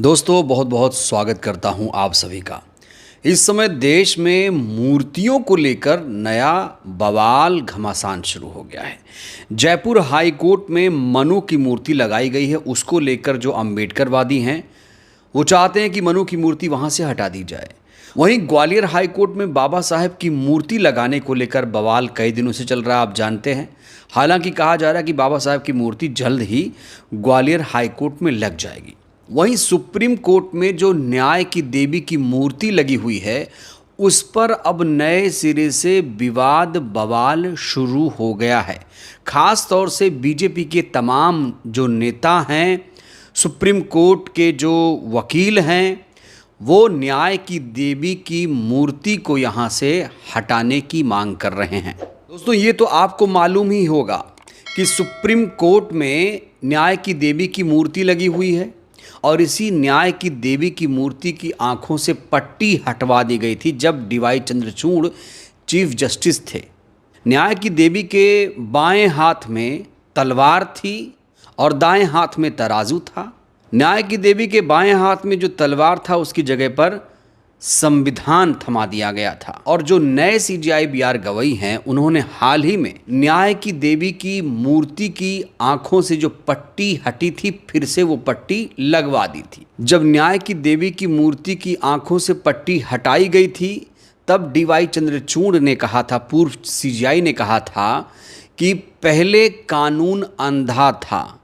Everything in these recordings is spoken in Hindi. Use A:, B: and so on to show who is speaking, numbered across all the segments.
A: दोस्तों बहुत बहुत स्वागत करता हूं आप सभी का। इस समय देश में मूर्तियों को लेकर नया बवाल घमासान शुरू हो गया है। जयपुर हाई कोर्ट में मनु की मूर्ति लगाई गई है। उसको लेकर जो अम्बेडकरवादी हैं वो चाहते हैं कि मनु की मूर्ति वहां से हटा दी जाए। वहीं ग्वालियर हाई कोर्ट में बाबा साहेब की मूर्ति लगाने को लेकर बवाल कई दिनों से चल रहा है, आप जानते हैं। हालांकि कहा जा रहा है कि बाबा साहेब की मूर्ति जल्द ही ग्वालियर हाई कोर्ट में लग जाएगी। वहीं सुप्रीम कोर्ट में जो न्याय की देवी की मूर्ति लगी हुई है उस पर अब नए सिरे से विवाद बवाल शुरू हो गया है। खास तौर से बीजेपी के तमाम जो नेता हैं, सुप्रीम कोर्ट के जो वकील हैं, वो न्याय की देवी की मूर्ति को यहाँ से हटाने की मांग कर रहे हैं। दोस्तों ये तो आपको मालूम ही होगा कि सुप्रीम कोर्ट में न्याय की देवी की मूर्ति लगी हुई है और इसी न्याय की देवी की मूर्ति की आंखों से पट्टी हटवा दी गई थी जब डीवाई चंद्रचूड़ चीफ जस्टिस थे। न्याय की देवी के बाएं हाथ में तलवार थी और दाएं हाथ में तराजू था। न्याय की देवी के बाएं हाथ में जो तलवार था उसकी जगह पर संविधान थमा दिया गया था। और जो नए सीजेआई बीआर गवई हैं उन्होंने हाल ही में न्याय की देवी की मूर्ति की आंखों से जो पट्टी हटी थी फिर से वो पट्टी लगवा दी थी। जब न्याय की देवी की मूर्ति की आंखों से पट्टी हटाई गई थी तब डीवाई चंद्रचूड़ ने कहा था, पूर्व सीजेआई ने कहा था कि पहले कानून अंधा था।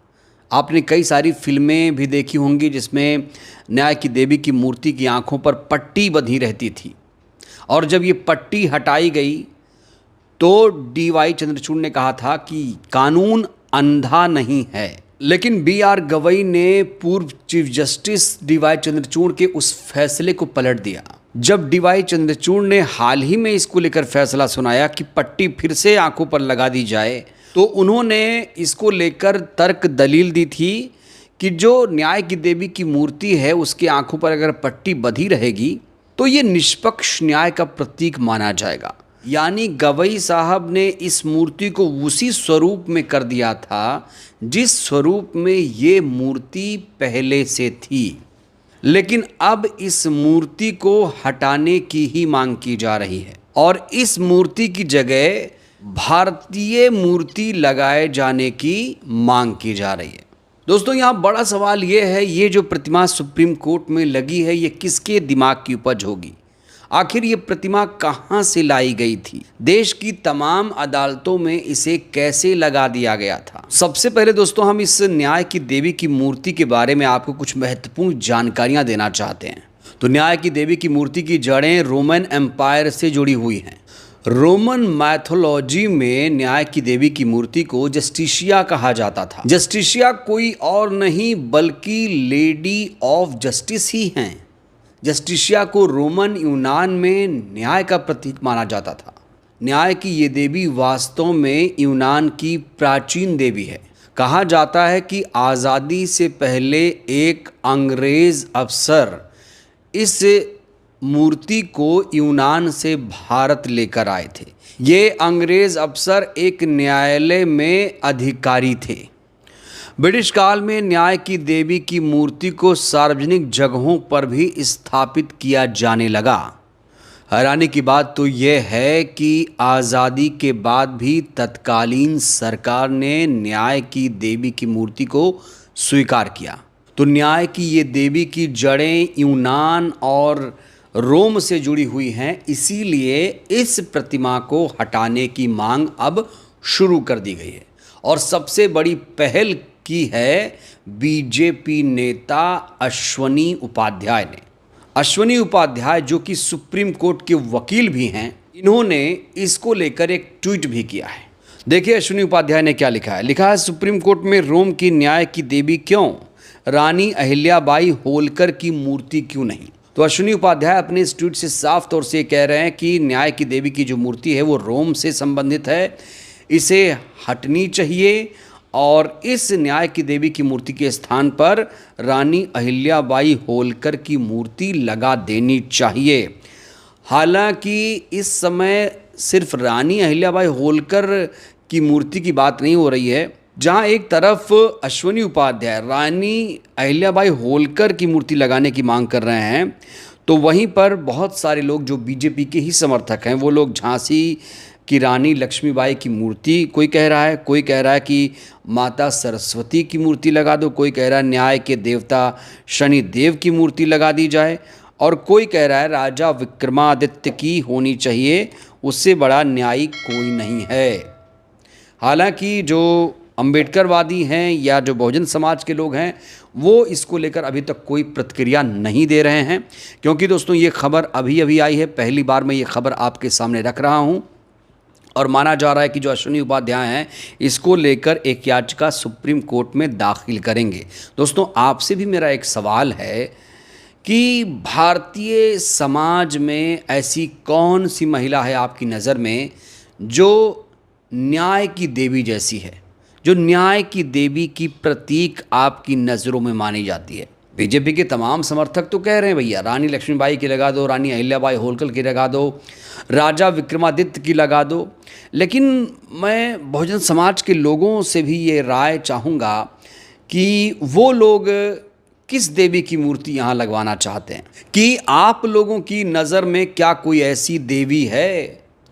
A: आपने कई सारी फिल्में भी देखी होंगी जिसमें न्याय की देवी की मूर्ति की आंखों पर पट्टी बंधी रहती थी और जब ये पट्टी हटाई गई तो डीवाई चंद्रचूड़ ने कहा था कि कानून अंधा नहीं है। लेकिन बीआर गवई ने पूर्व चीफ जस्टिस डीवाई चंद्रचूड़ के उस फैसले को पलट दिया। जब डीवाई चंद्रचूड़ ने हाल ही में इसको लेकर फैसला सुनाया कि पट्टी फिर से आंखों पर लगा दी जाए तो उन्होंने इसको लेकर तर्क दलील दी थी कि जो न्याय की देवी की मूर्ति है उसकी आंखों पर अगर पट्टी बंधी रहेगी तो ये निष्पक्ष न्याय का प्रतीक माना जाएगा। यानी गवई साहब ने इस मूर्ति को उसी स्वरूप में कर दिया था जिस स्वरूप में ये मूर्ति पहले से थी। लेकिन अब इस मूर्ति को हटाने की ही मांग की जा रही है और इस मूर्ति की जगह भारतीय मूर्ति लगाए जाने की मांग की जा रही है। दोस्तों यहाँ बड़ा सवाल ये है, ये जो प्रतिमा सुप्रीम कोर्ट में लगी है ये किसके दिमाग की उपज होगी? आखिर ये प्रतिमा कहाँ से लाई गई थी? देश की तमाम अदालतों में इसे कैसे लगा दिया गया था? सबसे पहले दोस्तों हम इस न्याय की देवी की मूर्ति के बारे में आपको कुछ महत्वपूर्ण जानकारियाँ देना चाहते हैं। तो न्याय की देवी की मूर्ति की जड़ें रोमन एम्पायर से जुड़ी हुई हैं। रोमन मैथोलॉजी में न्याय की देवी की मूर्ति को जस्टिशिया कहा जाता था। जस्टिशिया कोई और नहीं बल्कि लेडी ऑफ जस्टिस ही हैं। जस्टिशिया को रोमन यूनान में न्याय का प्रतीक माना जाता था। न्याय की ये देवी वास्तव में यूनान की प्राचीन देवी है। कहा जाता है कि आज़ादी से पहले एक अंग्रेज अफसर इस मूर्ति को यूनान से भारत लेकर आए थे। ये अंग्रेज अफसर एक न्यायालय में अधिकारी थे। ब्रिटिश काल में न्याय की देवी की मूर्ति को सार्वजनिक जगहों पर भी स्थापित किया जाने लगा। हैरानी की बात तो यह है कि आज़ादी के बाद भी तत्कालीन सरकार ने न्याय की देवी की मूर्ति को स्वीकार किया। तो न्याय की ये देवी की जड़ें यूनान और रोम से जुड़ी हुई हैं, इसीलिए इस प्रतिमा को हटाने की मांग अब शुरू कर दी गई है। और सबसे बड़ी पहल की है बीजेपी नेता अश्वनी उपाध्याय ने। अश्वनी उपाध्याय जो कि सुप्रीम कोर्ट के वकील भी हैं, इन्होंने इसको लेकर एक ट्वीट भी किया है। देखिए अश्वनी उपाध्याय ने क्या लिखा है। लिखा है, सुप्रीम कोर्ट में रोम की न्याय की देवी क्यों, रानी अहिल्याबाई होलकर की मूर्ति क्यों नहीं? तो अश्विनी उपाध्याय अपने इस ट्वीट से साफ तौर से कह रहे हैं कि न्याय की देवी की जो मूर्ति है वो रोम से संबंधित है, इसे हटनी चाहिए और इस न्याय की देवी की मूर्ति के स्थान पर रानी अहिल्याबाई होलकर की मूर्ति लगा देनी चाहिए। हालांकि इस समय सिर्फ रानी अहिल्याबाई होलकर की मूर्ति की बात नहीं हो रही है, जहां एक तरफ अश्विनी उपाध्याय रानी अहिल्याबाई होलकर की मूर्ति लगाने की मांग कर रहे हैं, तो वहीं पर बहुत सारे लोग जो बीजेपी के ही समर्थक हैं वो लोग झांसी की रानी लक्ष्मीबाई की मूर्ति कोई कह रहा है, कोई कह रहा है कि माता सरस्वती की मूर्ति लगा दो, कोई कह रहा है न्याय के देवता शनि देव की मूर्ति लगा दी जाए, और कोई कह रहा है राजा विक्रमादित्य की होनी चाहिए, उससे बड़ा न्यायी कोई नहीं है। हालांकि जो अंबेडकरवादी हैं या जो बहुजन समाज के लोग हैं वो इसको लेकर अभी तक कोई प्रतिक्रिया नहीं दे रहे हैं, क्योंकि दोस्तों ये खबर अभी अभी आई है, पहली बार मैं ये खबर आपके सामने रख रहा हूँ। और माना जा रहा है कि जो अश्विनी उपाध्याय हैं इसको लेकर एक याचिका सुप्रीम कोर्ट में दाखिल करेंगे। दोस्तों आपसे भी मेरा एक सवाल है कि भारतीय समाज में ऐसी कौन सी महिला है आपकी नज़र में जो न्याय की देवी जैसी है, जो न्याय की देवी की प्रतीक आपकी नज़रों में मानी जाती है? बीजेपी के तमाम समर्थक तो कह रहे हैं भैया रानी लक्ष्मीबाई की लगा दो, रानी अहिल्याबाई होलकर की लगा दो, राजा विक्रमादित्य की लगा दो, लेकिन मैं बहुजन समाज के लोगों से भी ये राय चाहूँगा कि वो लोग किस देवी की मूर्ति यहाँ लगवाना चाहते हैं। कि आप लोगों की नज़र में क्या कोई ऐसी देवी है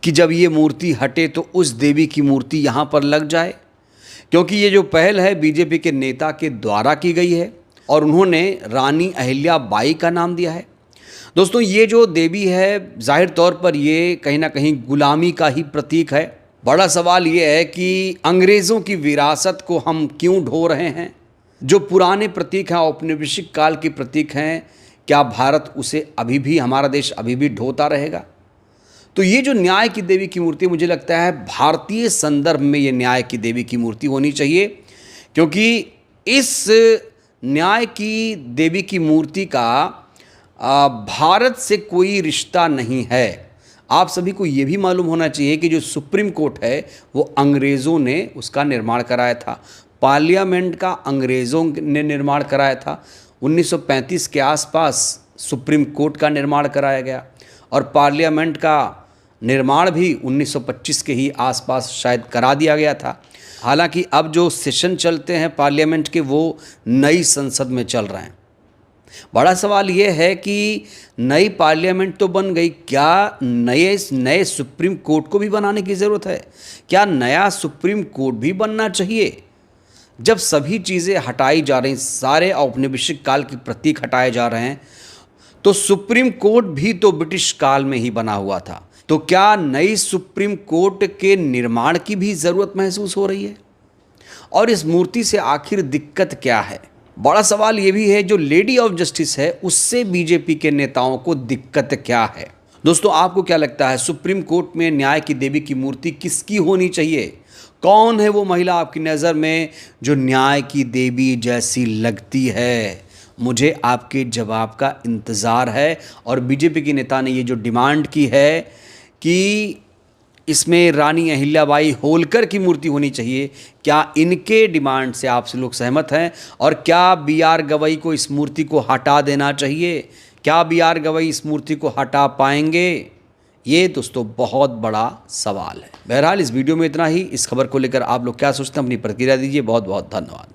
A: कि जब ये मूर्ति हटे तो उस देवी की मूर्ति यहाँ पर लग जाए? क्योंकि ये जो पहल है बीजेपी के नेता के द्वारा की गई है और उन्होंने रानी अहिल्याबाई का नाम दिया है। दोस्तों ये जो देवी है जाहिर तौर पर ये कहीं ना कहीं गुलामी का ही प्रतीक है। बड़ा सवाल ये है कि अंग्रेज़ों की विरासत को हम क्यों ढो रहे हैं? जो पुराने प्रतीक हैं, औपनिवेशिक काल के प्रतीक हैं, क्या भारत उसे अभी भी, हमारा देश अभी भी ढोता रहेगा? तो ये जो न्याय की देवी की मूर्ति, मुझे लगता है भारतीय संदर्भ में ये न्याय की देवी की मूर्ति होनी चाहिए, क्योंकि इस न्याय की देवी की मूर्ति का भारत से कोई रिश्ता नहीं है। आप सभी को ये भी मालूम होना चाहिए कि जो सुप्रीम कोर्ट है वो अंग्रेज़ों ने उसका निर्माण कराया था, पार्लियामेंट का अंग्रेज़ों ने निर्माण कराया था। 1935 के आसपास सुप्रीम कोर्ट का निर्माण कराया गया और पार्लियामेंट का निर्माण भी 1925 के ही आसपास शायद करा दिया गया था। हालांकि अब जो सेशन चलते हैं पार्लियामेंट के वो नई संसद में चल रहे हैं। बड़ा सवाल ये है कि नई पार्लियामेंट तो बन गई, क्या नए सुप्रीम कोर्ट को भी बनाने की ज़रूरत है? क्या नया सुप्रीम कोर्ट भी बनना चाहिए? जब सभी चीज़ें हटाई जा रही, सारे औपनिवेशिक काल के प्रतीक हटाए जा रहे हैं, तो सुप्रीम कोर्ट भी तो ब्रिटिश काल में ही बना हुआ था। तो क्या नई सुप्रीम कोर्ट के निर्माण की भी ज़रूरत महसूस हो रही है? और इस मूर्ति से आखिर दिक्कत क्या है? बड़ा सवाल ये भी है, जो लेडी ऑफ जस्टिस है उससे बीजेपी के नेताओं को दिक्कत क्या है? दोस्तों आपको क्या लगता है, सुप्रीम कोर्ट में न्याय की देवी की मूर्ति किसकी होनी चाहिए? कौन है वो महिला आपकी नज़र में जो न्याय की देवी जैसी लगती है? मुझे आपके जवाब का इंतज़ार है। और बीजेपी के नेता ने ये जो डिमांड की है कि इसमें रानी अहिल्याबाई होलकर की मूर्ति होनी चाहिए, क्या इनके डिमांड से आप लोग सहमत हैं? और क्या बी.आर. गवई को इस मूर्ति को हटा देना चाहिए? क्या बी.आर. गवई इस मूर्ति को हटा पाएंगे? ये दोस्तों बहुत बड़ा सवाल है। बहरहाल इस वीडियो में इतना ही। इस खबर को लेकर आप लोग क्या सोचते हैं, अपनी प्रतिक्रिया दीजिए। बहुत बहुत धन्यवाद।